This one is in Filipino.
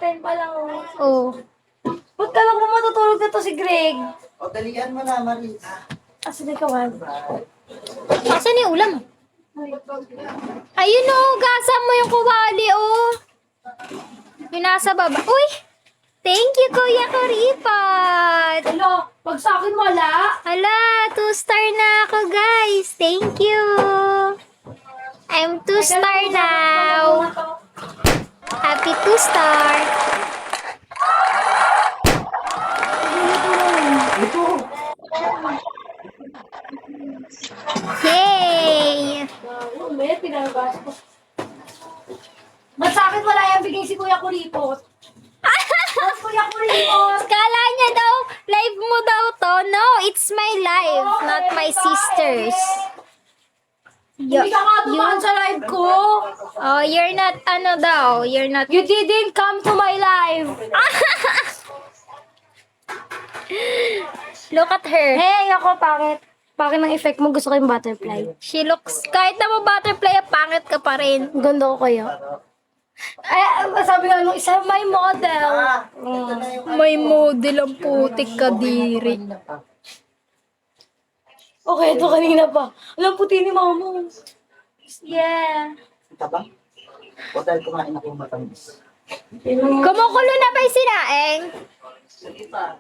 10 pa lang, oh. Oh. Ba't kala ko matutulog na to si Greg? O, dalian mo na, Maris. Asan ikaw, man? Asan yung ulam? Ayun oh, gasam mo yung kuwali oh. Yung nasa baba. Uy! Thank you, Kuya Kuripat! Hello, pag sa akin wala. Hala, 2-star na ako, guys. Thank you. I'm 2-star now. Happy 2-star. Yay! May pinagagas ko. Ba't sa akin wala yung bigay si Kuya Kuripot? Kuya Kuripot! Kala niya daw, live mo daw to. No, it's my live, not my sister's. Hindi ka nga dumaan sa live ko. Oh, you're not, ano daw, you're not. You didn't come to my live. Look at her. Hey, ako, pangit. Pangit ng effect mo. Gusto ko yung butterfly. She looks, kahit na mo butterfly, pangit ka pa rin. Ang ganda ko kayo. Sabi nga nung isa, my model. Ito na yung May model ang putik ka diri. Okay, ito kanina pa. Alam, puti ni mama. Yeah. Ito ba? O dahil kumain ako matamis. Kumukulo na ba yung sinaeng? Sige pa.